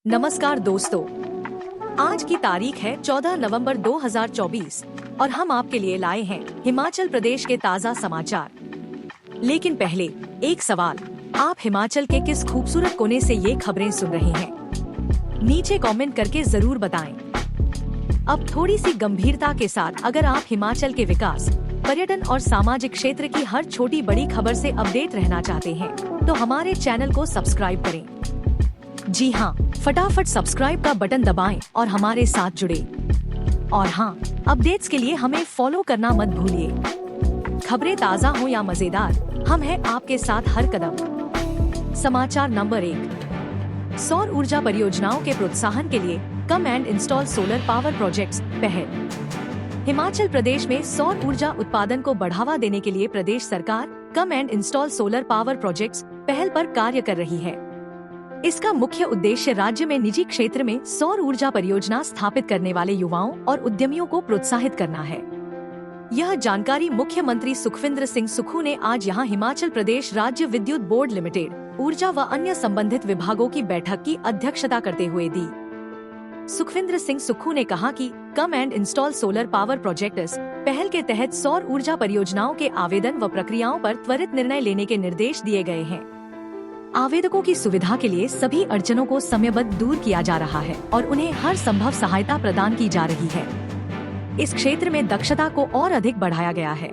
नमस्कार दोस्तों, आज की तारीख है 14 नवंबर 2024 और हम आपके लिए लाए हैं हिमाचल प्रदेश के ताज़ा समाचार। लेकिन पहले एक सवाल, आप हिमाचल के किस खूबसूरत कोने से ये खबरें सुन रहे हैं? नीचे कमेंट करके जरूर बताएं। अब थोड़ी सी गंभीरता के साथ अगर आप हिमाचल के विकास, पर्यटन और सामाजिक क्षेत्र की हर छोटी बड़ी खबर से अपडेट रहना चाहते हैं, तो हमारे चैनल को सब्सक्राइब करें। जी हाँ, फटाफट सब्सक्राइब का बटन दबाएं और हमारे साथ जुड़े। और हाँ, अपडेट्स के लिए हमें फॉलो करना मत भूलिए। खबरें ताज़ा हो या मजेदार, हम हैं आपके साथ हर कदम। समाचार नंबर 1, सौर ऊर्जा परियोजनाओं के प्रोत्साहन के लिए come and install solar power projects पहल। हिमाचल प्रदेश में सौर ऊर्जा उत्पादन को बढ़ावा देने के लिए प्रदेश सरकार come and install solar power projects पहल पर कार्य कर रही है। इसका मुख्य उद्देश्य राज्य में निजी क्षेत्र में सौर ऊर्जा परियोजना स्थापित करने वाले युवाओं और उद्यमियों को प्रोत्साहित करना है। यह जानकारी मुख्यमंत्री सुखविंद्र सिंह सुक्खू ने आज यहां हिमाचल प्रदेश राज्य विद्युत बोर्ड लिमिटेड, ऊर्जा व अन्य संबंधित विभागों की बैठक की अध्यक्षता करते हुए दी। सुखविंद्र सिंह सुक्खू ने कहा कि come and install solar power projects पहल के तहत सौर ऊर्जा परियोजनाओं के आवेदन व प्रक्रियाओं पर त्वरित निर्णय लेने के निर्देश दिए गए हैं। आवेदकों की सुविधा के लिए सभी अड़चनों को समयबद्ध दूर किया जा रहा है और उन्हें हर संभव सहायता प्रदान की जा रही है। इस क्षेत्र में दक्षता को और अधिक बढ़ाया गया है।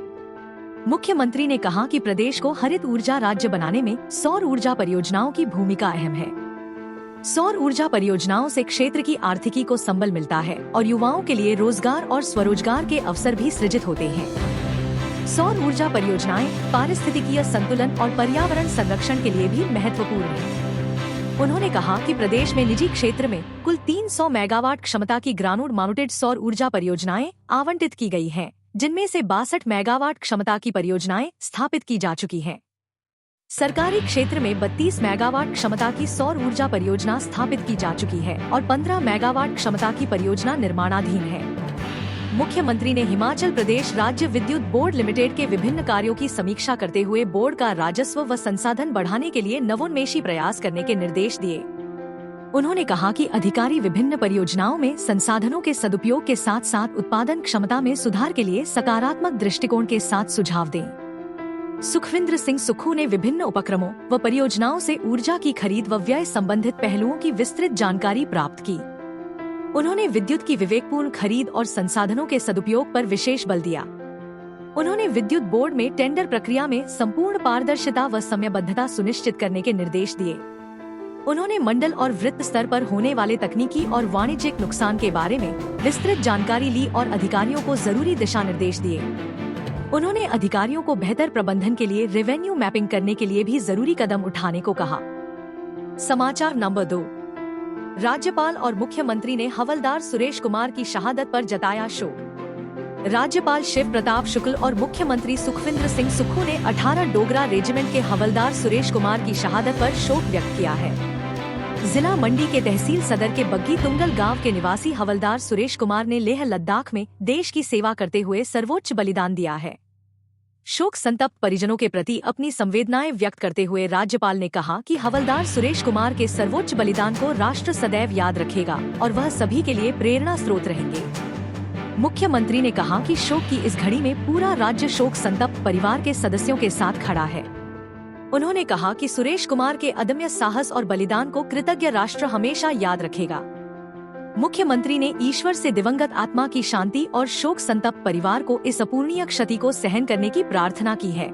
मुख्यमंत्री ने कहा कि प्रदेश को हरित ऊर्जा राज्य बनाने में सौर ऊर्जा परियोजनाओं की भूमिका अहम है। सौर ऊर्जा परियोजनाओं से क्षेत्र की आर्थिकी को संबल मिलता है और युवाओं के लिए रोजगार और स्वरोजगार के अवसर भी सृजित होते हैं। सौर ऊर्जा परियोजनाएं पारिस्थितिकीय संतुलन और पर्यावरण संरक्षण के लिए भी महत्वपूर्ण हैं। उन्होंने कहा कि प्रदेश में निजी क्षेत्र में कुल 300 मेगावाट क्षमता की ग्राउंड माउंटेड सौर ऊर्जा परियोजनाएं आवंटित की गई हैं, जिनमें से 62 मेगावाट क्षमता की परियोजनाएं स्थापित की जा चुकी हैं। सरकारी क्षेत्र में 32 मेगावाट क्षमता की सौर ऊर्जा परियोजना स्थापित की जा चुकी है और 15 मेगावाट क्षमता की परियोजना निर्माणाधीन है। मुख्यमंत्री ने हिमाचल प्रदेश राज्य विद्युत बोर्ड लिमिटेड के विभिन्न कार्यों की समीक्षा करते हुए बोर्ड का राजस्व व संसाधन बढ़ाने के लिए नवोन्मेषी प्रयास करने के निर्देश दिए। उन्होंने कहा कि अधिकारी विभिन्न परियोजनाओं में संसाधनों के सदुपयोग के साथ साथ उत्पादन क्षमता में सुधार के लिए सकारात्मक दृष्टिकोण के साथ सुझाव दें। सुखविंद्र सिंह सुक्खू ने विभिन्न उपक्रमों व परियोजनाओं से ऊर्जा की खरीद व व्यय संबंधित पहलुओं की विस्तृत जानकारी प्राप्त की। उन्होंने विद्युत की विवेकपूर्ण खरीद और संसाधनों के सदुपयोग पर विशेष बल दिया। उन्होंने विद्युत बोर्ड में टेंडर प्रक्रिया में संपूर्ण पारदर्शिता व समयबद्धता सुनिश्चित करने के निर्देश दिए। उन्होंने मंडल और वृत्त स्तर पर होने वाले तकनीकी और वाणिज्यिक नुकसान के बारे में विस्तृत जानकारी ली और अधिकारियों को जरूरी दिशा निर्देश दिए। उन्होंने अधिकारियों को बेहतर प्रबंधन के लिए रेवेन्यू मैपिंग करने के लिए भी जरूरी कदम उठाने को कहा। समाचार नंबर 2, राज्यपाल और मुख्यमंत्री ने हवलदार सुरेश कुमार की शहादत पर जताया शोक। राज्यपाल शिव प्रताप शुक्ल और मुख्यमंत्री सुखविंद्र सिंह सुक्खू ने 18 डोगरा रेजिमेंट के हवलदार सुरेश कुमार की शहादत पर शोक व्यक्त किया है। जिला मंडी के तहसील सदर के बग्गी तुंगल गांव के निवासी हवलदार सुरेश कुमार ने लेह लद्दाख में देश की सेवा करते हुए सर्वोच्च बलिदान दिया है। शोक संतप्त परिजनों के प्रति अपनी संवेदनाएं व्यक्त करते हुए राज्यपाल ने कहा कि हवलदार सुरेश कुमार के सर्वोच्च बलिदान को राष्ट्र सदैव याद रखेगा और वह सभी के लिए प्रेरणा स्रोत रहेंगे। मुख्यमंत्री ने कहा कि शोक की इस घड़ी में पूरा राज्य शोक संतप्त परिवार के सदस्यों के साथ खड़ा है। उन्होंने कहा कि सुरेश कुमार के अदम्य साहस और बलिदान को कृतज्ञ राष्ट्र हमेशा याद रखेगा। मुख्यमंत्री ने ईश्वर से दिवंगत आत्मा की शांति और शोक संतप्त परिवार को इस अपूरणीय क्षति को सहन करने की प्रार्थना की है।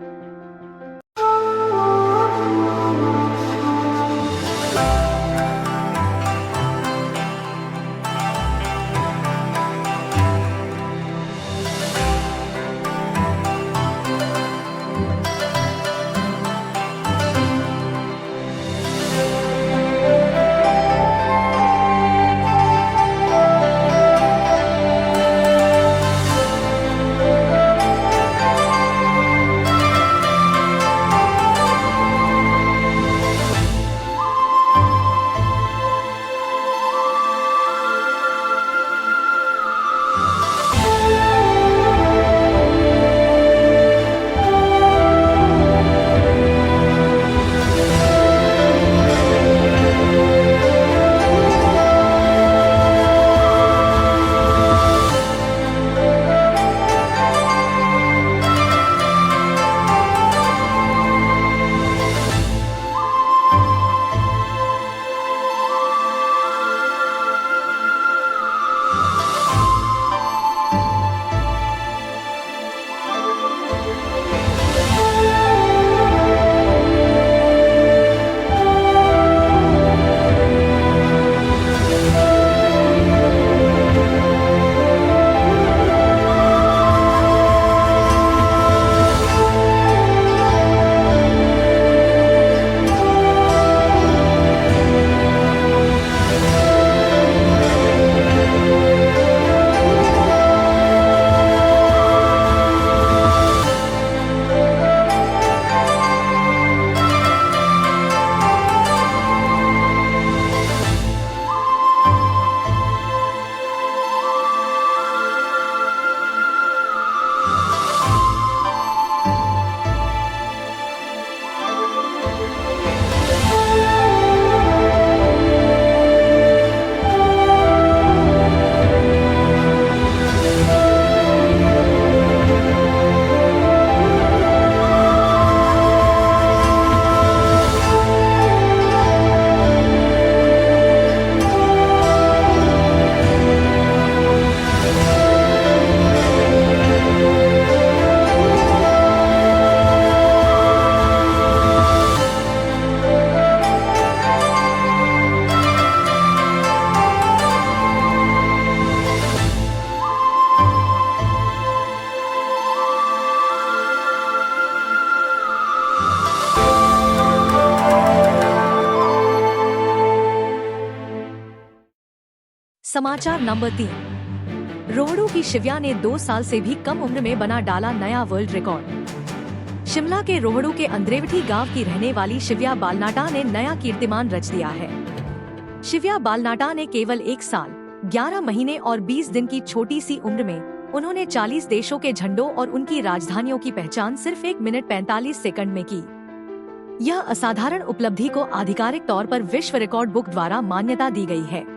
समाचार नंबर 3। रोहड़ू की शिव्या ने 2 साल से भी कम उम्र में बना डाला नया वर्ल्ड रिकॉर्ड। शिमला के रोहड़ू के अंद्रेवठी गांव की रहने वाली शिव्या बालनाटा ने नया कीर्तिमान रच दिया है। शिव्या बालनाटा ने केवल 1 साल, 11 महीने और 20 दिन की छोटी सी उम्र में उन्होंने 40 देशों के झंडों और उनकी राजधानियों की पहचान सिर्फ 1 मिनट 45 सेकंड में की। यह असाधारण उपलब्धि को आधिकारिक तौर पर विश्व रिकॉर्ड बुक द्वारा मान्यता दी गई है।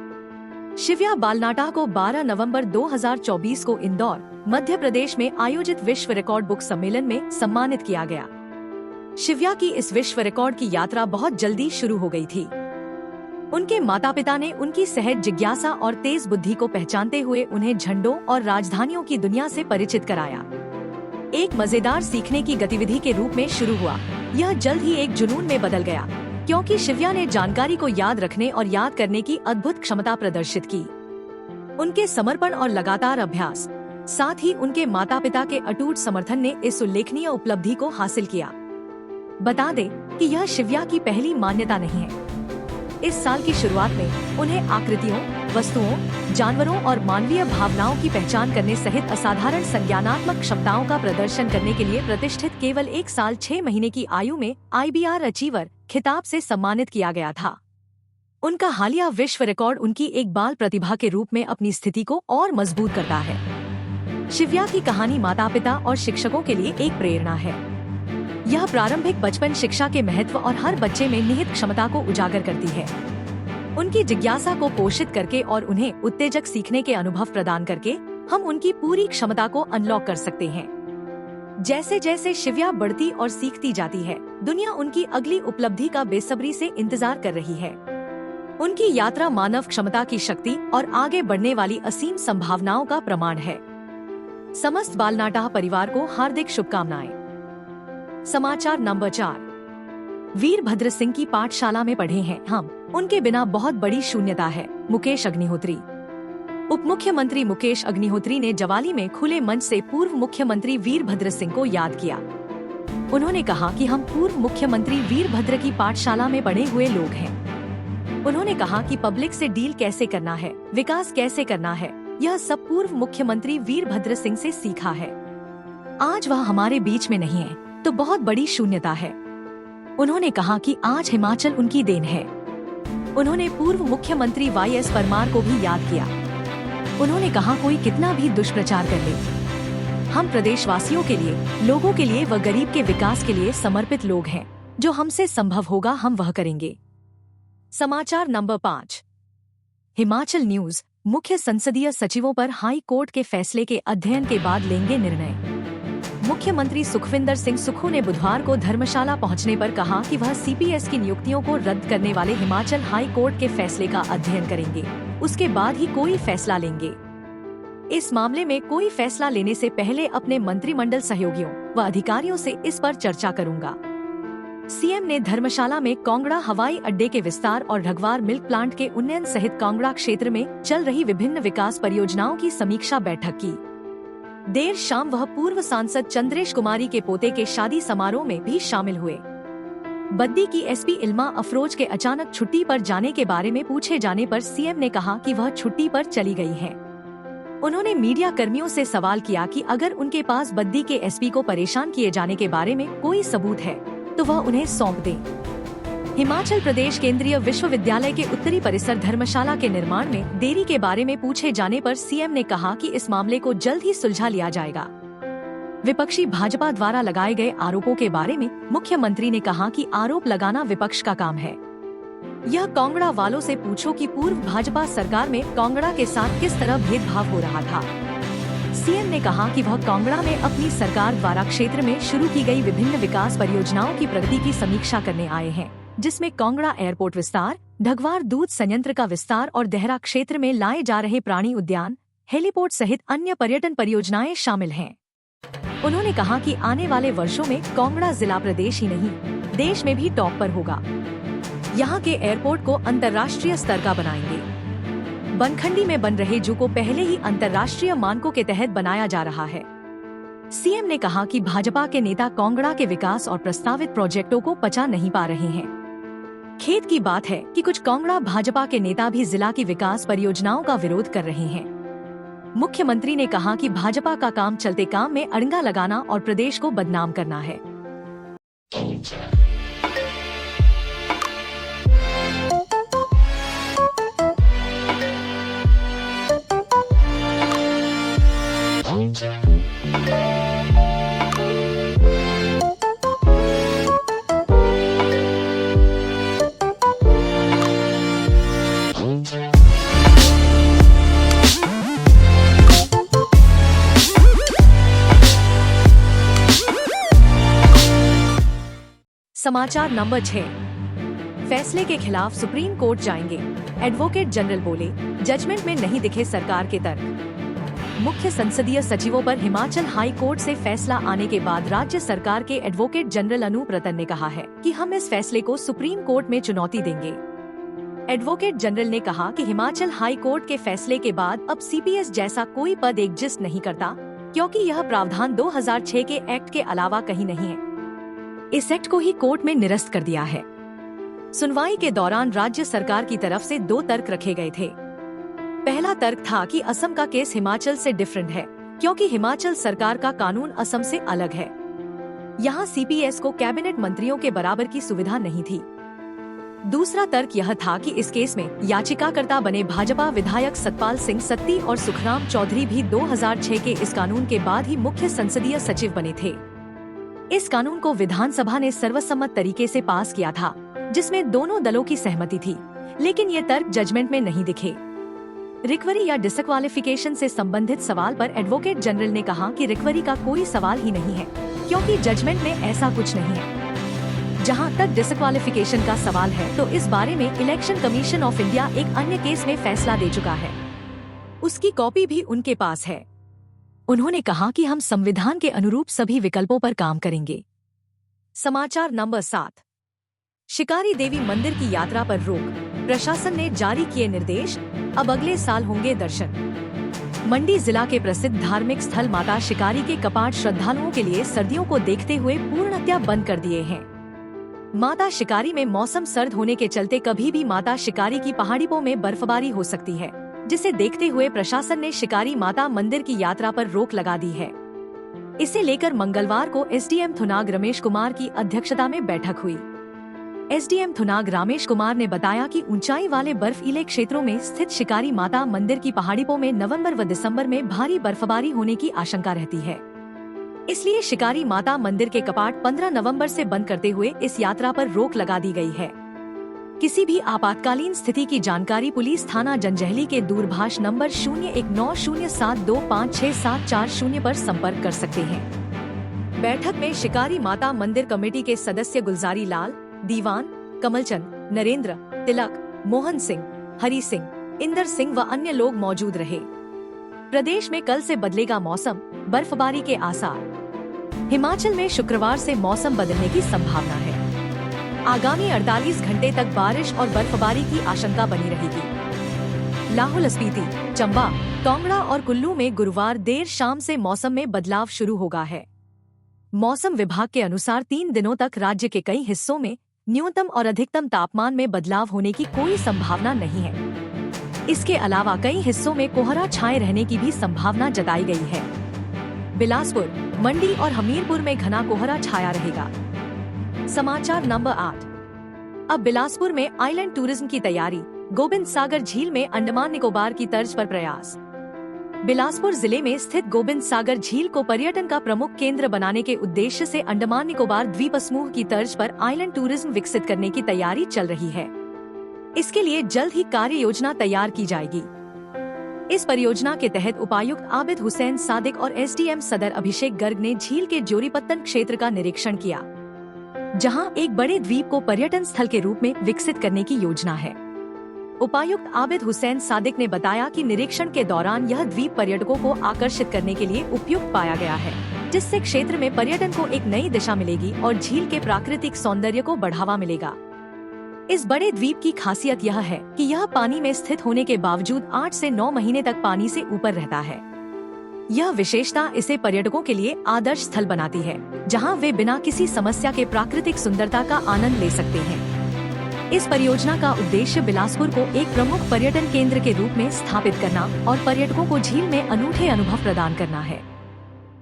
शिव्या बालनाटा को 12 नवंबर 2024 को इंदौर, मध्य प्रदेश में आयोजित विश्व रिकॉर्ड बुक सम्मेलन में सम्मानित किया गया। शिव्या की इस विश्व रिकॉर्ड की यात्रा बहुत जल्दी शुरू हो गई थी। उनके माता पिता ने उनकी सहज जिज्ञासा और तेज बुद्धि को पहचानते हुए उन्हें झंडों और राजधानियों की दुनिया से परिचित कराया। एक मजेदार सीखने की गतिविधि के रूप में शुरू हुआ, यह जल्द ही एक जुनून में बदल गया, क्योंकि शिव्या ने जानकारी को याद रखने और याद करने की अद्भुत क्षमता प्रदर्शित की। उनके समर्पण और लगातार अभ्यास, साथ ही उनके माता पिता के अटूट समर्थन ने इस उल्लेखनीय उपलब्धि को हासिल किया। बता दें कि यह शिव्या की पहली मान्यता नहीं है। इस साल की शुरुआत में उन्हें आकृतियों, वस्तुओं, जानवरों और मानवीय भावनाओं की पहचान करने सहित असाधारण संज्ञानात्मक क्षमताओं का प्रदर्शन करने के लिए प्रतिष्ठित केवल 1 साल 6 महीने की आयु में IBR अचीवर खिताब से सम्मानित किया गया था। उनका हालिया विश्व रिकॉर्ड उनकी एक बाल प्रतिभा के रूप में अपनी स्थिति को और मजबूत करता है। शिव्या की कहानी माता पिता और शिक्षकों के लिए एक प्रेरणा है। यह प्रारंभिक बचपन शिक्षा के महत्व और हर बच्चे में निहित क्षमता को उजागर करती है। उनकी जिज्ञासा को पोषित करके और उन्हें उत्तेजक सीखने के अनुभव प्रदान करके हम उनकी पूरी क्षमता को अनलॉक कर सकते हैं। जैसे जैसे शिव्या बढ़ती और सीखती जाती है, दुनिया उनकी अगली उपलब्धि का बेसब्री से इंतजार कर रही है। उनकी यात्रा मानव क्षमता की शक्ति और आगे बढ़ने वाली असीम संभावनाओं का प्रमाण है। समस्त बालनाटा परिवार को हार्दिक शुभकामनाएं। समाचार नंबर 4। वीरभद्र सिंह की पाठशाला में पढ़े हैं हम, उनके बिना बहुत बड़ी शून्यता है। मुकेश अग्निहोत्री। उप मुख्यमंत्री मुकेश अग्निहोत्री ने जवाली में खुले मंच से पूर्व मुख्यमंत्री वीरभद्र सिंह को याद किया। उन्होंने कहा कि हम पूर्व मुख्यमंत्री वीरभद्र की पाठशाला में पढ़े हुए लोग हैं। उन्होंने कहा कि पब्लिक से डील कैसे करना है, विकास कैसे करना है, यह सब पूर्व मुख्यमंत्री वीरभद्र सिंह से सीखा है। आज वह हमारे बीच में नहीं है तो बहुत बड़ी शून्यता है। उन्होंने कहा कि आज हिमाचल उनकी देन है। उन्होंने पूर्व मुख्यमंत्री YS परमार को भी याद किया। उन्होंने कहा कोई कितना भी दुष्प्रचार कर ले, हम प्रदेशवासियों के लिए, लोगों के लिए व गरीब के विकास के लिए समर्पित लोग हैं। जो हमसे संभव होगा हम वह करेंगे। समाचार नंबर 5। हिमाचल न्यूज। मुख्य संसदीय सचिवों पर हाई कोर्ट के फैसले के अध्ययन के बाद लेंगे निर्णय। मुख्यमंत्री सुखविंदर सिंह सुक्खू ने बुधवार को धर्मशाला पहुंचने पर कहा कि वह CPS की नियुक्तियों को रद्द करने वाले हिमाचल हाई कोर्ट के फैसले का अध्ययन करेंगे, उसके बाद ही कोई फैसला लेंगे। इस मामले में कोई फैसला लेने से पहले अपने मंत्रिमंडल सहयोगियों व अधिकारियों से इस पर चर्चा करूंगा। CM ने धर्मशाला में कांगड़ा हवाई अड्डे के विस्तार और ढगवार मिल्क प्लांट के उन्नयन सहित कांगड़ा क्षेत्र में चल रही विभिन्न विकास परियोजनाओं की समीक्षा बैठक की। देर शाम वह पूर्व सांसद चंद्रेश कुमारी के पोते के शादी समारोह में भी शामिल हुए। बद्दी की SP इल्मा अफरोज के अचानक छुट्टी पर जाने के बारे में पूछे जाने पर CM ने कहा कि वह छुट्टी पर चली गई हैं। उन्होंने मीडिया कर्मियों से सवाल किया कि अगर उनके पास बद्दी के SP को परेशान किए जाने के बारे में कोई सबूत है तो वह उन्हें सौंप दें। हिमाचल प्रदेश केंद्रीय विश्वविद्यालय के उत्तरी परिसर धर्मशाला के निर्माण में देरी के बारे में पूछे जाने पर CM ने कहा कि इस मामले को जल्द ही सुलझा लिया जाएगा। विपक्षी भाजपा द्वारा लगाए गए आरोपों के बारे में मुख्यमंत्री ने कहा कि आरोप लगाना विपक्ष का काम है। यह कांगड़ा वालों से पूछो कि पूर्व भाजपा सरकार में कांगड़ा के साथ किस तरह भेदभाव हो रहा था। CM ने कहा कि वह कांगड़ा में अपनी सरकार द्वारा क्षेत्र में शुरू की गई विभिन्न विकास परियोजनाओं की प्रगति की समीक्षा करने आए हैं, जिसमें कांगड़ा एयरपोर्ट विस्तार, ढगवार दूध संयंत्र का विस्तार और देहरा क्षेत्र में लाए जा रहे प्राणी उद्यान, हेलीपोर्ट सहित अन्य पर्यटन परियोजनाएं शामिल हैं। उन्होंने कहा कि आने वाले वर्षों में कांगड़ा जिला प्रदेश ही नहीं, देश में भी टॉप पर होगा। यहाँ के एयरपोर्ट को अंतर्राष्ट्रीय स्तर का बनाएंगे। बनखंडी में बन रहे जू को पहले ही अंतर्राष्ट्रीय मानकों के तहत बनाया जा रहा है। CM ने कहा कि भाजपा के नेता कांगड़ा के विकास और प्रस्तावित प्रोजेक्टों को पचा नहीं पा रहे हैं। खेत की बात है कि कुछ कांगड़ा भाजपा के नेता भी जिला की विकास परियोजनाओं का विरोध कर रहे हैं। मुख्यमंत्री ने कहा कि भाजपा का काम चलते काम में अड़ंगा लगाना और प्रदेश को बदनाम करना है। समाचार नंबर 6। फैसले के खिलाफ सुप्रीम कोर्ट जाएंगे, एडवोकेट जनरल बोले, जजमेंट में नहीं दिखे सरकार के तर्क। मुख्य संसदीय सचिवों पर हिमाचल हाई कोर्ट से फैसला आने के बाद राज्य सरकार के एडवोकेट जनरल अनूप रतन ने कहा है कि हम इस फैसले को सुप्रीम कोर्ट में चुनौती देंगे। एडवोकेट जनरल ने कहा कि हिमाचल हाई कोर्ट के फैसले के बाद अब सीपीएस जैसा कोई पद एग्जिस्ट नहीं करता, क्योंकि यह प्रावधान 2006 के एक्ट के अलावा कहीं नहीं है। इस एक्ट को ही कोर्ट में निरस्त कर दिया है। सुनवाई के दौरान राज्य सरकार की तरफ से 2 तर्क रखे गए थे। पहला तर्क था कि असम का केस हिमाचल से डिफरेंट है, क्योंकि हिमाचल सरकार का कानून असम से अलग है। यहाँ सीपीएस को कैबिनेट मंत्रियों के बराबर की सुविधा नहीं थी। दूसरा तर्क यह था कि इस केस में याचिकाकर्ता बने भाजपा विधायक सतपाल सिंह सत्ती और सुखराम चौधरी भी 2006 के इस कानून के बाद ही मुख्य संसदीय सचिव बने थे। इस कानून को विधानसभा ने सर्वसम्मत तरीके से पास किया था, जिसमें दोनों दलों की सहमति थी, लेकिन ये तर्क जजमेंट में नहीं दिखे। रिकवरी या डिसक्वालिफिकेशन से संबंधित सवाल पर एडवोकेट जनरल ने कहा कि रिकवरी का कोई सवाल ही नहीं है, क्योंकि जजमेंट में ऐसा कुछ नहीं है। जहां तक डिसक्वालिफिकेशन का सवाल है, तो इस बारे में इलेक्शन कमीशन ऑफ इंडिया एक अन्य केस में फैसला दे चुका है। उसकी कॉपी भी उनके पास है। उन्होंने कहा कि हम संविधान के अनुरूप सभी विकल्पों पर काम करेंगे। समाचार नंबर 7। शिकारी देवी मंदिर की यात्रा पर रोक, प्रशासन ने जारी किए निर्देश, अब अगले साल होंगे दर्शन। मंडी जिला के प्रसिद्ध धार्मिक स्थल माता शिकारी के कपाट श्रद्धालुओं के लिए सर्दियों को देखते हुए पूर्णतया बंद कर दिए हैं। माता शिकारी में मौसम सर्द होने के चलते कभी भी माता शिकारी की पहाड़ियों में बर्फबारी हो सकती है, जिसे देखते हुए प्रशासन ने शिकारी माता मंदिर की यात्रा पर रोक लगा दी है। इसे लेकर मंगलवार को एसडीएम थुनाग रमेश कुमार की अध्यक्षता में बैठक हुई। एसडीएम थुनाग रमेश कुमार ने बताया कि ऊंचाई वाले बर्फीले क्षेत्रों में स्थित शिकारी माता मंदिर की पहाड़ियों में नवंबर व दिसंबर में भारी बर्फबारी होने की आशंका रहती है। इसलिए शिकारी माता मंदिर के कपाट 15 नवंबर से बंद करते हुए इस यात्रा पर रोक लगा दी गई है। किसी भी आपातकालीन स्थिति की जानकारी पुलिस थाना जंजैहली के दूरभाष नंबर 0190725670 पर संपर्क कर सकते हैं। बैठक में शिकारी माता मंदिर कमेटी के सदस्य गुलजारी लाल, दीवान, कमलचंद, नरेंद्र, तिलक, मोहन सिंह, हरि सिंह, इंदर सिंह व अन्य लोग मौजूद रहे। प्रदेश में कल से बदलेगा मौसम, बर्फबारी के आसार। हिमाचल में शुक्रवार से मौसम बदलने की संभावना है। आगामी 48 घंटे तक बारिश और बर्फबारी की आशंका बनी रहेगी। लाहौल स्पीति, चंबा, कांगड़ा और कुल्लू में गुरुवार देर शाम से मौसम में बदलाव शुरू होगा है। मौसम विभाग के अनुसार 3 दिनों तक राज्य के कई हिस्सों में न्यूनतम और अधिकतम तापमान में बदलाव होने की कोई संभावना नहीं है। इसके अलावा कई हिस्सों में कोहरा छाए रहने की भी संभावना जताई गई है। बिलासपुर, मंडी और हमीरपुर में घना कोहरा छाया रहेगा। समाचार नंबर 8। अब बिलासपुर में आइलैंड टूरिज्म की तैयारी, गोबिंद सागर झील में अंडमान निकोबार की तर्ज पर प्रयास। बिलासपुर जिले में स्थित गोबिंद सागर झील को पर्यटन का प्रमुख केंद्र बनाने के उद्देश्य से अंडमान निकोबार द्वीप समूह की तर्ज पर आइलैंड टूरिज्म विकसित करने की तैयारी चल रही है। इसके लिए जल्द ही कार्य योजना तैयार की जाएगी। इस परियोजना के तहत उपायुक्त आबिद हुसैन सादिक और एसडीएम सदर अभिषेक गर्ग ने झील के जोरीपत्तन क्षेत्र का निरीक्षण किया, जहां एक बड़े द्वीप को पर्यटन स्थल के रूप में विकसित करने की योजना है। उपायुक्त आबिद हुसैन सादिक ने बताया कि निरीक्षण के दौरान यह द्वीप पर्यटकों को आकर्षित करने के लिए उपयुक्त पाया गया है, जिससे क्षेत्र में पर्यटन को एक नई दिशा मिलेगी और झील के प्राकृतिक सौंदर्य को बढ़ावा मिलेगा। इस बड़े द्वीप की खासियत यह है कि यह पानी में स्थित होने के बावजूद 8 से 9 महीने तक पानी से ऊपर रहता है। यह विशेषता इसे पर्यटकों के लिए आदर्श स्थल बनाती है, जहां वे बिना किसी समस्या के प्राकृतिक सुंदरता का आनंद ले सकते हैं। इस परियोजना का उद्देश्य बिलासपुर को एक प्रमुख पर्यटन केंद्र के रूप में स्थापित करना और पर्यटकों को झील में अनूठे अनुभव प्रदान करना है।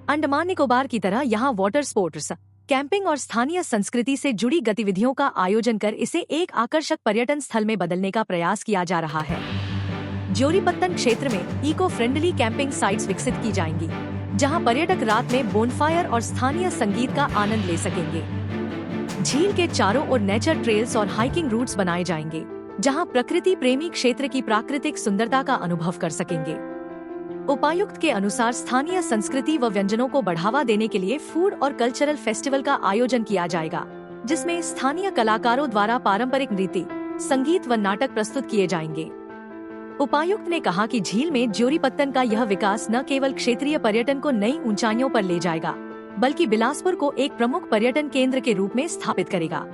अंडमान निकोबार की तरह यहाँ वाटर स्पोर्ट्स, कैंपिंग और स्थानीय संस्कृति से जुड़ी गतिविधियों का आयोजन कर इसे एक आकर्षक पर्यटन स्थल में बदलने का प्रयास किया जा रहा है। ज्योरिपत्तन क्षेत्र में इको फ्रेंडली कैंपिंग साइट्स विकसित की जाएंगी, जहां पर्यटक रात में बोनफायर और स्थानीय संगीत का आनंद ले सकेंगे। झील के चारों ओर नेचर ट्रेल्स और हाइकिंग रूट्स बनाए जाएंगे, जहां प्रकृति प्रेमी क्षेत्र की प्राकृतिक सुंदरता का अनुभव कर सकेंगे। उपायुक्त के अनुसार स्थानीय संस्कृति व व्यंजनों को बढ़ावा देने के लिए फूड और कल्चरल फेस्टिवल का आयोजन किया जाएगा, जिसमें स्थानीय कलाकारों द्वारा पारंपरिक नृत्य, संगीत व नाटक प्रस्तुत किए जाएंगे। उपायुक्त ने कहा कि झील में ज्योरिपत्तन का यह विकास न केवल क्षेत्रीय पर्यटन को नई ऊंचाइयों पर ले जाएगा, बल्कि बिलासपुर को एक प्रमुख पर्यटन केंद्र के रूप में स्थापित करेगा।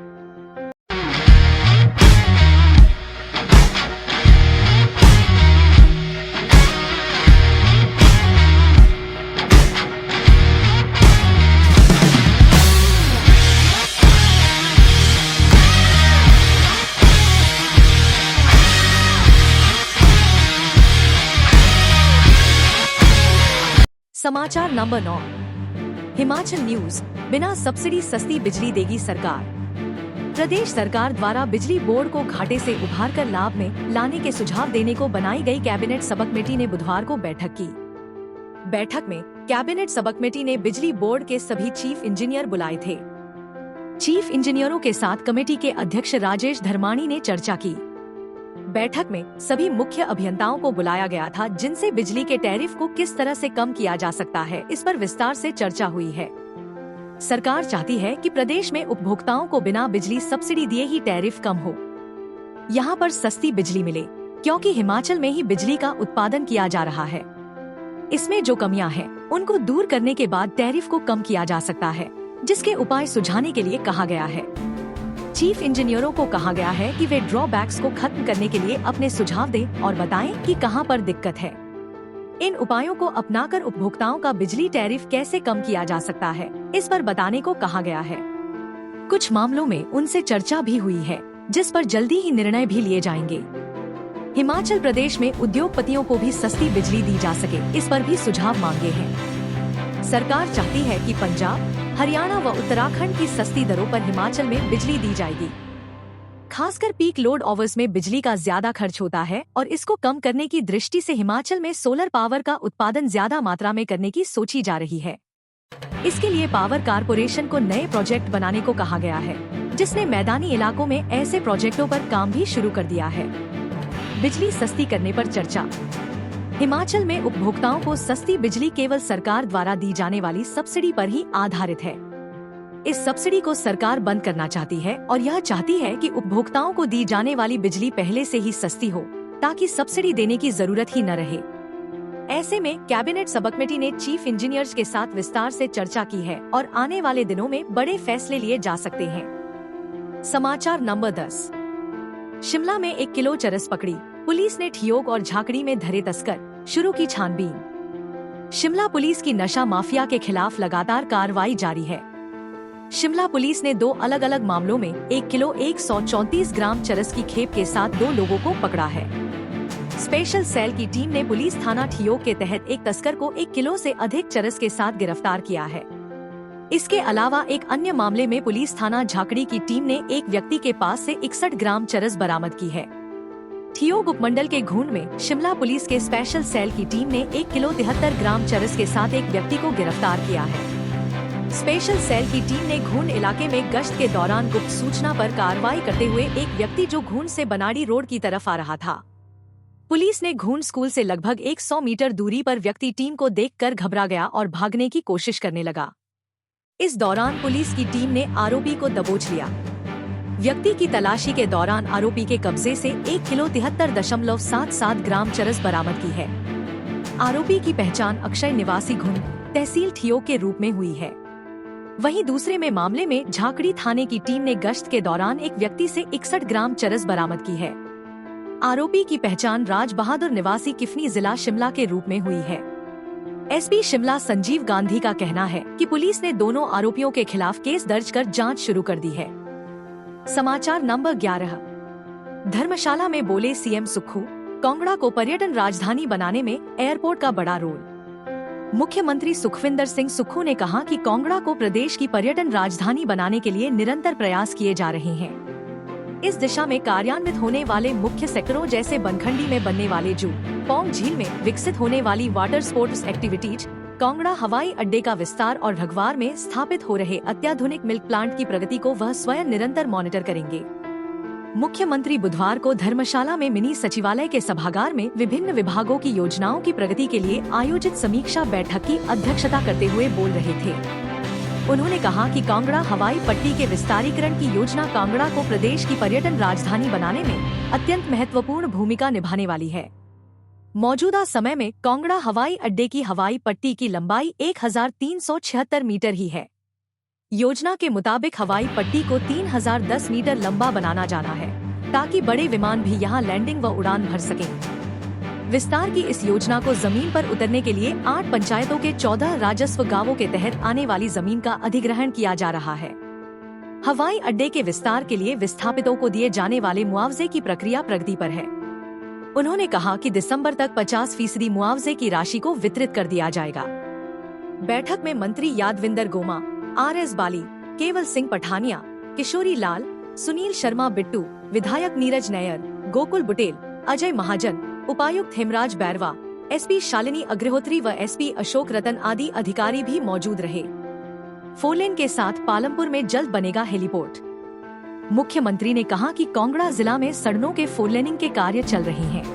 समाचार नंबर 9। हिमाचल न्यूज। बिना सब्सिडी सस्ती बिजली देगी सरकार। प्रदेश सरकार द्वारा बिजली बोर्ड को घाटे से उभारकर लाभ में लाने के सुझाव देने को बनाई गई कैबिनेट सब कमेटी ने बुधवार को बैठक की। बैठक में कैबिनेट सब कमेटी ने बिजली बोर्ड के सभी चीफ इंजीनियर बुलाए थे। चीफ इंजीनियरों के साथ कमेटी के अध्यक्ष राजेश धर्माणी ने चर्चा की। बैठक में सभी मुख्य अभियंताओं को बुलाया गया था, जिनसे बिजली के टैरिफ को किस तरह से कम किया जा सकता है, इस पर विस्तार से चर्चा हुई है। सरकार चाहती है कि प्रदेश में उपभोक्ताओं को बिना बिजली सब्सिडी दिए ही टैरिफ कम हो, यहाँ पर सस्ती बिजली मिले, क्योंकि हिमाचल में ही बिजली का उत्पादन किया जा रहा है। इसमें जो कमियां हैं, उनको दूर करने के बाद टैरिफ को कम किया जा सकता है, जिसके उपाय सुझाने के लिए कहा गया है। चीफ इंजीनियरों को कहा गया है कि वे ड्रॉबैक्स को खत्म करने के लिए अपने सुझाव दें और बताएं कि कहां पर दिक्कत है। इन उपायों को अपनाकर उपभोक्ताओं का बिजली टैरिफ कैसे कम किया जा सकता है, इस पर बताने को कहा गया है। कुछ मामलों में उनसे चर्चा भी हुई है, जिस पर जल्दी ही निर्णय भी लिए जाएंगे। हिमाचल प्रदेश में उद्योगपतियों को भी सस्ती बिजली दी जा सके, इस पर भी सुझाव मांगे हैं। सरकार चाहती है कि पंजाब, हरियाणा व उत्तराखंड की सस्ती दरों पर हिमाचल में बिजली दी जाएगी। खासकर पीक लोड आवर्स में बिजली का ज्यादा खर्च होता है और इसको कम करने की दृष्टि से हिमाचल में सोलर पावर का उत्पादन ज्यादा मात्रा में करने की सोची जा रही है। इसके लिए पावर कारपोरेशन को नए प्रोजेक्ट बनाने को कहा गया है, जिसने मैदानी इलाकों में ऐसे प्रोजेक्टों पर काम भी शुरू कर दिया है। बिजली सस्ती करने पर चर्चा। हिमाचल में उपभोक्ताओं को सस्ती बिजली केवल सरकार द्वारा दी जाने वाली सब्सिडी पर ही आधारित है। इस सब्सिडी को सरकार बंद करना चाहती है और यह चाहती है कि उपभोक्ताओं को दी जाने वाली बिजली पहले से ही सस्ती हो, ताकि सब्सिडी देने की जरूरत ही न रहे। ऐसे में कैबिनेट सब कमेटी ने चीफ इंजीनियर्स के साथ विस्तार से चर्चा की है और आने वाले दिनों में बड़े फैसले लिए जा सकते हैं। समाचार नंबर 10। शिमला में 1 किलो चरस पकड़ी, पुलिस ने ठियोग और झाकड़ी में धरे तस्कर, शुरू की छानबीन। शिमला पुलिस की नशा माफिया के खिलाफ लगातार कार्रवाई जारी है। शिमला पुलिस ने 2 अलग अलग मामलों में 1 किलो 134 ग्राम चरस की खेप के साथ 2 लोगों को पकड़ा है। स्पेशल सेल की टीम ने पुलिस थाना ठियोग के तहत एक तस्कर को 1 किलो से अधिक चरस के साथ गिरफ्तार किया है। इसके अलावा एक अन्य मामले में पुलिस थाना झाकड़ी की टीम ने एक व्यक्ति के पास से 61 ग्राम चरस बरामद की है। ठियोग उपमंडल के घून में शिमला पुलिस के स्पेशल सेल की टीम ने 1 किलो 73 ग्राम चरस के साथ एक व्यक्ति को गिरफ्तार किया है। स्पेशल सेल की टीम ने घून इलाके में गश्त के दौरान गुप्त सूचना पर कार्रवाई करते हुए एक व्यक्ति जो घून से बनाड़ी रोड की तरफ आ रहा था। पुलिस ने घून स्कूल से लगभग 100 मीटर दूरी पर व्यक्ति टीम को देखकर घबरा गया और भागने की कोशिश करने लगा। इस दौरान पुलिस की टीम ने आरोपी को दबोच लिया। व्यक्ति की तलाशी के दौरान आरोपी के कब्जे से 1 किलो 73.77 ग्राम चरस बरामद की है। आरोपी की पहचान अक्षय निवासी घुन, तहसील ठियोग के रूप में हुई है। वहीं दूसरे में मामले में झाकड़ी थाने की टीम ने गश्त के दौरान एक व्यक्ति से 61 ग्राम चरस बरामद की है। आरोपी की पहचान राज बहादुर निवासी किफनी जिला शिमला के रूप में हुई है। एसपी शिमला संजीव गांधी का कहना है कि पुलिस ने दोनों आरोपियों के खिलाफ केस दर्ज कर जांच शुरू कर दी है। समाचार नंबर 11। धर्मशाला में बोले सीएम सुक्खू, कांगड़ा को पर्यटन राजधानी बनाने में एयरपोर्ट का बड़ा रोल। मुख्यमंत्री सुखविंदर सिंह सुक्खू ने कहा कि कांगड़ा को प्रदेश की पर्यटन राजधानी बनाने के लिए निरंतर प्रयास किए जा रहे हैं। इस दिशा में कार्यान्वित होने वाले मुख्य सेक्टरों जैसे बनखंडी में बनने वाले जू, पौंग झील में विकसित होने वाली वाटर स्पोर्ट्स एक्टिविटीज, कांगड़ा हवाई अड्डे का विस्तार और ढगवार में स्थापित हो रहे अत्याधुनिक मिल्क प्लांट की प्रगति को वह स्वयं निरंतर मॉनिटर करेंगे। मुख्यमंत्री बुधवार को धर्मशाला में मिनी सचिवालय के सभागार में विभिन्न विभागों की योजनाओं की प्रगति के लिए आयोजित समीक्षा बैठक की अध्यक्षता करते हुए बोल रहे थे। उन्होंने कहा कि कांगड़ा हवाई पट्टी के विस्तारीकरण की योजना कांगड़ा को प्रदेश की पर्यटन राजधानी बनाने में अत्यंत महत्वपूर्ण भूमिका निभाने वाली है। मौजूदा समय में कांगड़ा हवाई अड्डे की हवाई पट्टी की लंबाई 1376 मीटर ही है। योजना के मुताबिक हवाई पट्टी को 3010 मीटर लंबा बनाना जाना है, ताकि बड़े विमान भी यहां लैंडिंग व उड़ान भर सकें। विस्तार की इस योजना को जमीन पर उतरने के लिए 8 पंचायतों के 14 राजस्व गांवों के तहत आने वाली जमीन का अधिग्रहण किया जा रहा है। हवाई अड्डे के विस्तार के लिए विस्थापितों को दिए जाने वाले मुआवजे की प्रक्रिया प्रगति पर है। उन्होंने कहा कि दिसंबर तक 50% मुआवजे की राशि को वितरित कर दिया जाएगा। बैठक में मंत्री यादविंदर गोमा, RS बाली, केवल सिंह पठानिया, किशोरी लाल, सुनील शर्मा बिट्टू, विधायक नीरज नैयर, गोकुल बुटेल, अजय महाजन, उपायुक्त हेमराज बैरवा, SP शालिनी अग्रहोत्री व SP अशोक रतन आदि अधिकारी भी मौजूद रहे। 4 लेन के साथ पालमपुर में जल्द बनेगा हेलीपोर्ट। मुख्यमंत्री ने कहा कि कांगड़ा जिला में सड़कों के 4 लेनिंग के कार्य चल रहे हैं।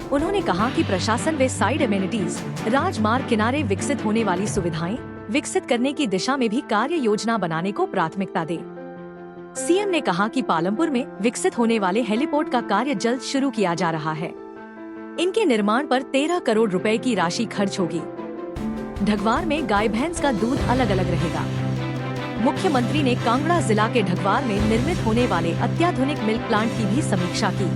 उन्होंने कहा कि प्रशासन वे साइड एमेनिटीज, राजमार्ग किनारे विकसित होने वाली सुविधाएं विकसित करने की दिशा में भी कार्य योजना बनाने को प्राथमिकता दे। सीएम ने कहा कि पालमपुर में विकसित होने वाले हेलीपोर्ट का कार्य जल्द शुरू किया जा रहा है। इनके निर्माण पर 13 करोड़ रुपए की राशि खर्च होगी। ढगवार में गाय भैंस का दूध अलग अलग रहेगा। मुख्यमंत्री ने कांगड़ा जिला के ढगवार में निर्मित होने वाले अत्याधुनिक मिल्क प्लांट की भी समीक्षा की।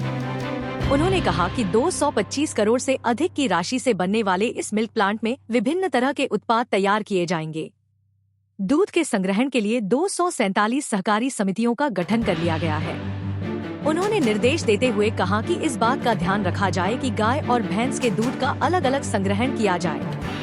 उन्होंने कहा कि 225 करोड़ से अधिक की राशि से बनने वाले इस मिल्क प्लांट में विभिन्न तरह के उत्पाद तैयार किए जाएंगे। दूध के संग्रहण के लिए 247 सहकारी समितियों का गठन कर लिया गया है। उन्होंने निर्देश देते हुए कहा कि इस बात का ध्यान रखा जाए कि गाय और भैंस के दूध का अलग अलग संग्रहण किया जाए।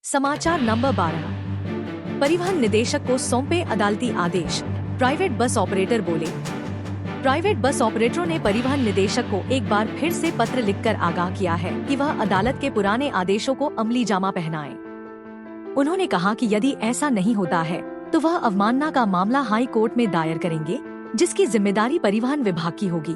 समाचार नंबर 12। परिवहन निदेशक को सौंपे अदालती आदेश, प्राइवेट बस ऑपरेटर बोले। प्राइवेट बस ऑपरेटरों ने परिवहन निदेशक को एक बार फिर से पत्र लिखकर आगाह किया है कि वह अदालत के पुराने आदेशों को अमली जामा पहनाए। उन्होंने कहा कि यदि ऐसा नहीं होता है तो वह अवमानना का मामला हाई कोर्ट में दायर करेंगे, जिसकी जिम्मेदारी परिवहन विभाग की होगी।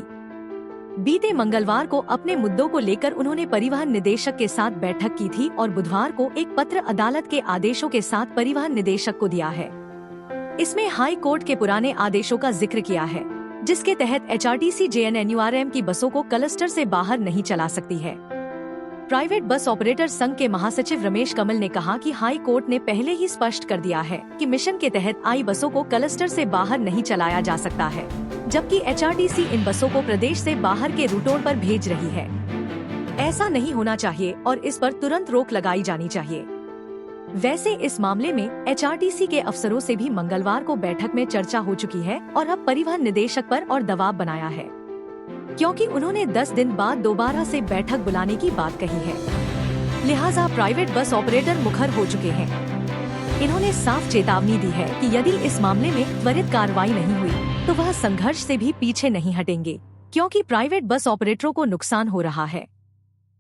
बीते मंगलवार को अपने मुद्दों को लेकर उन्होंने परिवहन निदेशक के साथ बैठक की थी और बुधवार को एक पत्र अदालत के आदेशों के साथ परिवहन निदेशक को दिया है। इसमें हाई कोर्ट के पुराने आदेशों का जिक्र किया है, जिसके तहत HRTC JNNURM की बसों को क्लस्टर से बाहर नहीं चला सकती है। प्राइवेट बस ऑपरेटर संघ के महासचिव रमेश कमल ने कहा कि हाई कोर्ट ने पहले ही स्पष्ट कर दिया है कि मिशन के तहत आई बसों को क्लस्टर से बाहर नहीं चलाया जा सकता है, जबकि HRTC इन बसों को प्रदेश से बाहर के रूटों पर भेज रही है। ऐसा नहीं होना चाहिए और इस पर तुरंत रोक लगाई जानी चाहिए। वैसे इस मामले में HRTC के अफसरों से भी मंगलवार को बैठक में चर्चा हो चुकी है और अब परिवहन निदेशक पर और दबाव बनाया है, क्योंकि उन्होंने 10 दिन बाद दोबारा से बैठक बुलाने की बात कही है। लिहाजा प्राइवेट बस ऑपरेटर मुखर हो चुके हैं। इन्होंने साफ चेतावनी दी है कि यदि इस मामले में त्वरित कार्रवाई नहीं हुई तो वह संघर्ष से भी पीछे नहीं हटेंगे, क्योंकि प्राइवेट बस ऑपरेटरों को नुकसान हो रहा है।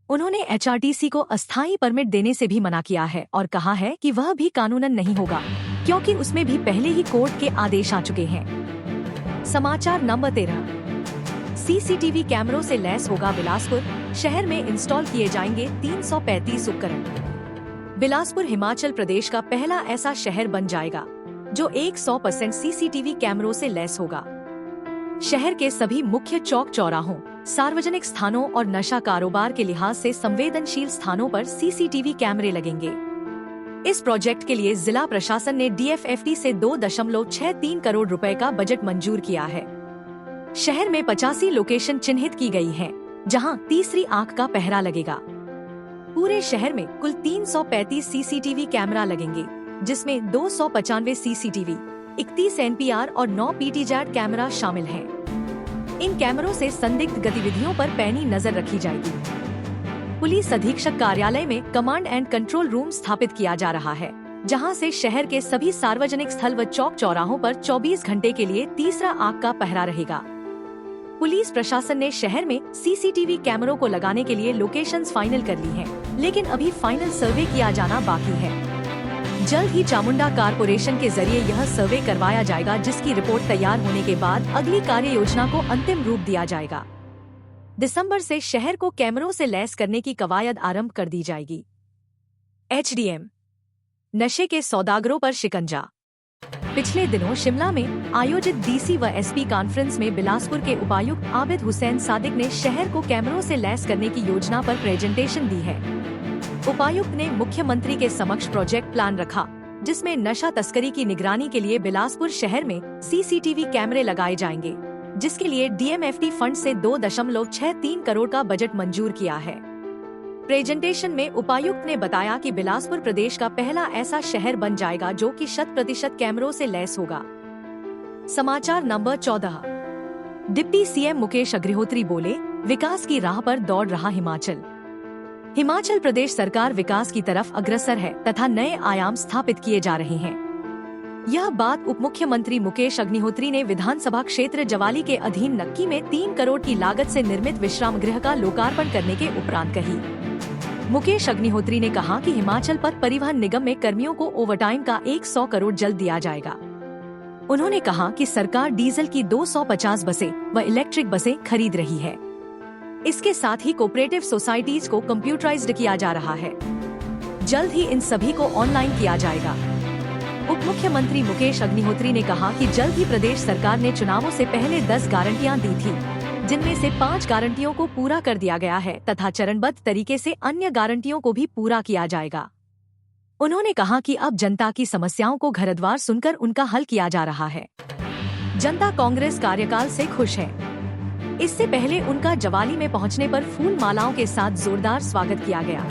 उन्होंने HRTC को अस्थायी परमिट देने से भी मना किया है और कहा है कि वह भी कानूनन नहीं होगा, क्योंकि उसमें भी पहले ही कोर्ट के आदेश आ चुके हैं। समाचार नंबर 13। CCTV कैमरों से लैस होगा बिलासपुर, शहर में इंस्टॉल किए जाएंगे 335 उपकरण। बिलासपुर हिमाचल प्रदेश का पहला ऐसा शहर बन जाएगा जो 100% CCTV कैमरों से लैस होगा। शहर के सभी मुख्य चौक चौराहों, सार्वजनिक स्थानों और नशा कारोबार के लिहाज से संवेदनशील स्थानों पर CCTV कैमरे लगेंगे। इस प्रोजेक्ट के लिए जिला प्रशासन ने DFFT से 2.63 करोड़ रुपए का बजट मंजूर किया है। शहर में 85 लोकेशन चिन्हित की गई हैं, जहां तीसरी आंख का पहरा लगेगा। पूरे शहर में कुल 335 CCTV कैमरा लगेंगे, जिसमें 295 CCTV, 31 NPR और 9 PTZ कैमरा शामिल हैं। इन कैमरों से संदिग्ध गतिविधियों पर पैनी नजर रखी जाएगी। पुलिस अधीक्षक कार्यालय में कमांड एंड कंट्रोल रूम स्थापित किया जा रहा है, जहां से शहर के सभी सार्वजनिक स्थल व चौक चौराहों पर 24 घंटे के लिए तीसरा आंख का पहरा रहेगा। पुलिस प्रशासन ने शहर में CCTV कैमरों को लगाने के लिए लोकेशंस फाइनल कर ली हैं, लेकिन अभी फाइनल सर्वे किया जाना बाकी है। जल्द ही चामुंडा कारपोरेशन के जरिए यह सर्वे करवाया जाएगा, जिसकी रिपोर्ट तैयार होने के बाद अगली कार्य योजना को अंतिम रूप दिया जाएगा। दिसंबर से शहर को कैमरों से लैस करने की कवायद आरंभ कर दी जाएगी। HDM नशे के सौदागरों पर शिकंजा। पिछले दिनों शिमला में आयोजित DC व SP कॉन्फ्रेंस में बिलासपुर के उपायुक्त आबिद हुसैन सादिक ने शहर को कैमरों से लैस करने की योजना पर प्रेजेंटेशन दी है। उपायुक्त ने मुख्यमंत्री के समक्ष प्रोजेक्ट प्लान रखा, जिसमें नशा तस्करी की निगरानी के लिए बिलासपुर शहर में CCTV कैमरे लगाए जाएंगे, जिसके लिए DMFT फंड से 2.63 करोड़ का बजट मंजूर किया है। प्रेजेंटेशन में उपायुक्त ने बताया कि बिलासपुर प्रदेश का पहला ऐसा शहर बन जाएगा जो कि 100% कैमरों से लैस होगा। समाचार number 14। Deputy CM Mukesh Agnihotri बोले, विकास की राह पर दौड़ रहा हिमाचल। हिमाचल प्रदेश सरकार विकास की तरफ अग्रसर है तथा नए आयाम स्थापित किए जा रहे हैं। यह बात उप मुख्यमंत्री मुकेश अग्निहोत्री ने विधानसभा क्षेत्र जवाली के अधीन नक्की में 3 करोड़ की लागत से निर्मित विश्राम गृह का लोकार्पण करने के उपरांत कही। मुकेश अग्निहोत्री ने कहा कि हिमाचल पथ परिवहन निगम में कर्मियों को ओवरटाइम का 100 करोड़ जल्द दिया जाएगा। उन्होंने कहा कि सरकार डीजल की 250 बसें व इलेक्ट्रिक बसें खरीद रही है। इसके साथ ही कोऑपरेटिव सोसाइटीज को कंप्यूटराइज्ड किया जा रहा है। जल्द ही इन सभी को ऑनलाइन किया जाएगा। उप मुख्यमंत्री मुकेश अग्निहोत्री ने कहा कि जल्द ही प्रदेश सरकार ने चुनावों से पहले 10 गारंटियां दी थी, जिनमें से 5 गारंटियों को पूरा कर दिया गया है तथा चरणबद्ध तरीके से अन्य गारंटियों को भी पूरा किया जाएगा। उन्होंने कहा कि अब जनता की समस्याओं को घरद्वार सुनकर उनका हल किया जा रहा है। जनता कांग्रेस कार्यकाल से खुश है। इससे पहले उनका जवाली में पहुंचने पर फूल मालाओं के साथ जोरदार स्वागत किया गया।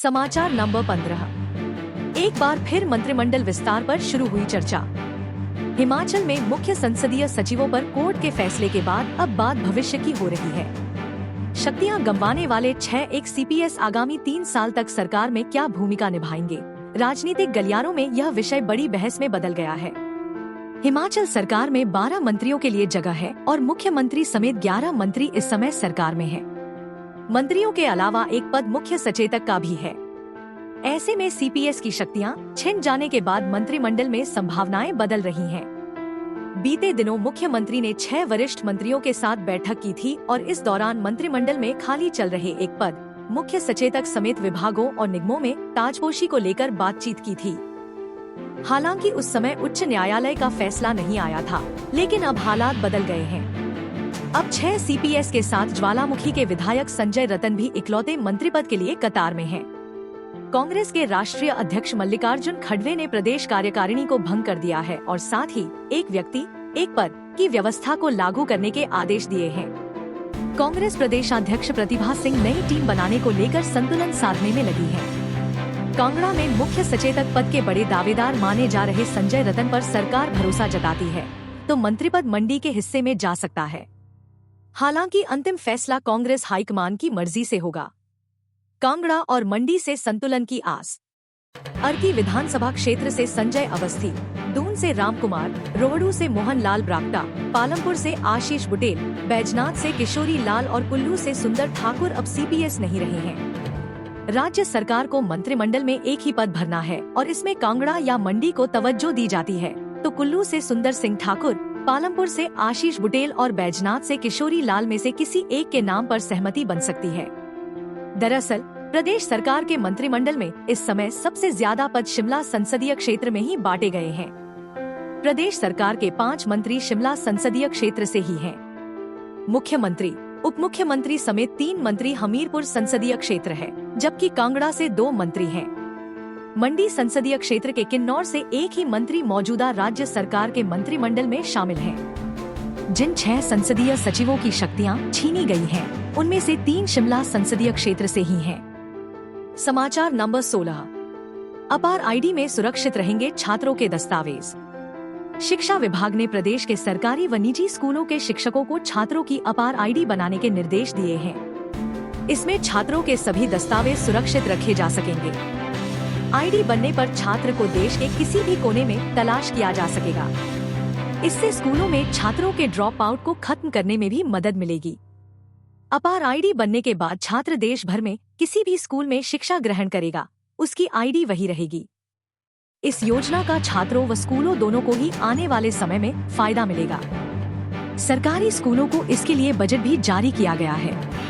समाचार नंबर 15। एक बार फिर मंत्रिमंडल विस्तार पर शुरू हुई चर्चा। हिमाचल में मुख्य संसदीय सचिवों पर कोर्ट के फैसले के बाद अब बात भविष्य की हो रही है। शक्तियां गंवाने वाले 6 CPS आगामी 3 साल तक सरकार में क्या भूमिका निभाएंगे? राजनीतिक गलियारों में यह विषय बड़ी बहस में बदल गया है। हिमाचल सरकार में 12 मंत्रियों के लिए जगह है और मुख्यमंत्री समेत 11 मंत्री इस समय सरकार में हैं। मंत्रियों के अलावा एक पद मुख्य सचेतक का भी है। ऐसे में CPS की शक्तियां छिन जाने के बाद मंत्रिमंडल में संभावनाएं बदल रही हैं। बीते दिनों मुख्यमंत्री ने 6 वरिष्ठ मंत्रियों के साथ बैठक की थी और इस दौरान मंत्रिमंडल में खाली चल रहे एक पद मुख्य सचेतक समेत विभागों और निगमों में ताजपोशी को लेकर बातचीत की थी। हालांकि उस समय उच्च न्यायालय का फैसला नहीं आया था, लेकिन अब हालात बदल गए हैं। अब 6 CPS के साथ ज्वालामुखी के विधायक संजय रतन भी इकलौते मंत्री पद के लिए कतार में हैं। कांग्रेस के राष्ट्रीय अध्यक्ष मल्लिकार्जुन खड़गे ने प्रदेश कार्यकारिणी को भंग कर दिया है और साथ ही एक व्यक्ति एक पद की व्यवस्था को लागू करने के आदेश दिए हैं। कांग्रेस प्रदेशाध्यक्ष प्रतिभा सिंह नई टीम बनाने को लेकर संतुलन साधने में लगी है। कांगड़ा में मुख्य सचेतक पद के बड़े दावेदार माने जा रहे संजय रतन पर सरकार भरोसा जताती है तो मंत्रिपद मंडी के हिस्से में जा सकता है। हालांकि अंतिम फैसला कांग्रेस हाईकमान की मर्जी से होगा। कांगड़ा और मंडी से संतुलन की आस। अर्की विधानसभा क्षेत्र से संजय अवस्थी, दून से रामकुमार, रोहडू से मोहन लाल ब्राक्टा, पालमपुर से आशीष बुटेल, बैजनाथ से किशोरी लाल और कुल्लू से सुंदर ठाकुर अब CPS नहीं रहे हैं। राज्य सरकार को मंत्रिमंडल में एक ही पद भरना है और इसमें कांगड़ा या मंडी को तवज्जो दी जाती है तो कुल्लू से सुंदर सिंह ठाकुर, पालमपुर से आशीष बुटेल और बैजनाथ से किशोरी लाल में से किसी एक के नाम पर सहमति बन सकती है। दरअसल प्रदेश सरकार के मंत्रिमंडल में इस समय सबसे ज्यादा पद शिमला संसदीय क्षेत्र में ही बांटे गए हैं। प्रदेश सरकार के 5 मंत्री शिमला संसदीय क्षेत्र से ही हैं। मुख्यमंत्री, उप मुख्यमंत्री समेत 3 मंत्री हमीरपुर संसदीय क्षेत्र है, जबकि कांगड़ा से 2 मंत्री हैं। मंडी संसदीय क्षेत्र के किन्नौर से एक ही मंत्री मौजूदा राज्य सरकार के मंत्रिमंडल में शामिल हैं। जिन 6 संसदीय सचिवों की शक्तियां छीनी गई हैं, उनमें से 3 शिमला संसदीय क्षेत्र से ही हैं। समाचार नंबर 16। अपार ID में सुरक्षित रहेंगे छात्रों के दस्तावेज। शिक्षा विभाग ने प्रदेश के सरकारी व निजी स्कूलों के शिक्षकों को छात्रों की अपार ID बनाने के निर्देश दिए हैं। इसमें छात्रों के सभी दस्तावेज सुरक्षित रखे जा सकेंगे। ID बनने पर छात्र को देश के किसी भी कोने में तलाश किया जा सकेगा। इससे स्कूलों में छात्रों के ड्रॉप आउट को खत्म करने में भी मदद मिलेगी। अपार ID बनने के बाद छात्र देश भर में किसी भी स्कूल में शिक्षा ग्रहण करेगा, उसकी ID वही रहेगी। इस योजना का छात्रों व स्कूलों दोनों को ही आने वाले समय में फायदा मिलेगा। सरकारी स्कूलों को इसके लिए बजट भी जारी किया गया है।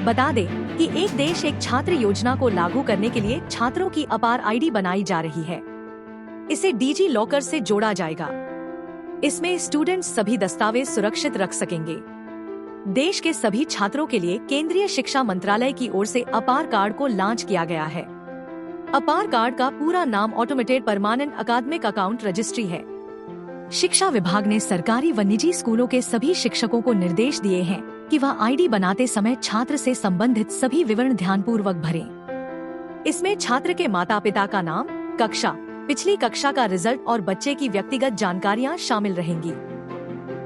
बता दें कि एक देश एक छात्र योजना को लागू करने के लिए छात्रों की अपार ID बनाई जा रही है। इसे डिजी लॉकर से जोड़ा जाएगा। इसमें स्टूडेंट्स सभी दस्तावेज सुरक्षित रख सकेंगे। देश के सभी छात्रों के लिए केंद्रीय शिक्षा मंत्रालय की ओर से अपार कार्ड को लॉन्च किया गया है। अपार कार्ड का पूरा नाम ऑटोमेटेड परमानेंट अकादमिक अकाउंट रजिस्ट्री है। शिक्षा विभाग ने सरकारी व निजी स्कूलों के सभी शिक्षकों को निर्देश दिए हैं कि वह ID बनाते समय छात्र से संबंधित सभी विवरण ध्यानपूर्वक भरें। इसमें छात्र के माता पिता का नाम, कक्षा, पिछली कक्षा का रिजल्ट और बच्चे की व्यक्तिगत जानकारियां शामिल रहेंगी।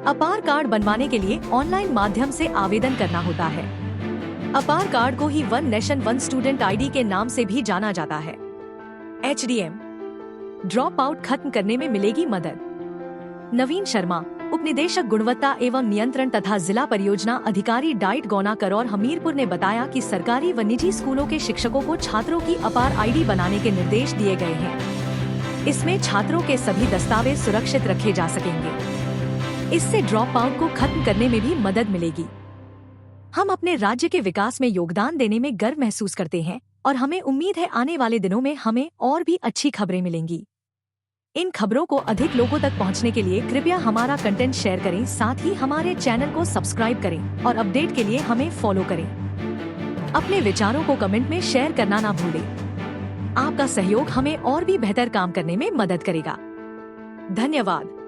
अपार कार्ड बनवाने के लिए ऑनलाइन माध्यम से आवेदन करना होता है। अपार कार्ड को ही one nation one student ID के नाम से भी जाना जाता है। HDM ड्रॉप आउट खत्म करने में मिलेगी मदद। नवीन शर्मा, उपनिदेशक गुणवत्ता एवं नियंत्रण तथा जिला परियोजना अधिकारी डाइट गौना करौर हमीरपुर ने बताया कि सरकारी व निजी स्कूलों के शिक्षकों को छात्रों की अपार ID बनाने के निर्देश दिए गए हैं। इसमें छात्रों के सभी दस्तावेज सुरक्षित रखे जा सकेंगे। इससे ड्रॉप आउट को खत्म करने में भी मदद मिलेगी। हम अपने राज्य के विकास में योगदान देने में गर्व महसूस करते हैं और हमें उम्मीद है आने वाले दिनों में हमें और भी अच्छी खबरें मिलेंगी। इन खबरों को अधिक लोगों तक पहुंचने के लिए कृपया हमारा कंटेंट शेयर करें, साथ ही हमारे चैनल को सब्सक्राइब करें और अपडेट के लिए हमें फॉलो करें। अपने विचारों को कमेंट में शेयर करना ना भूलें। आपका सहयोग हमें और भी बेहतर काम करने में मदद करेगा। धन्यवाद।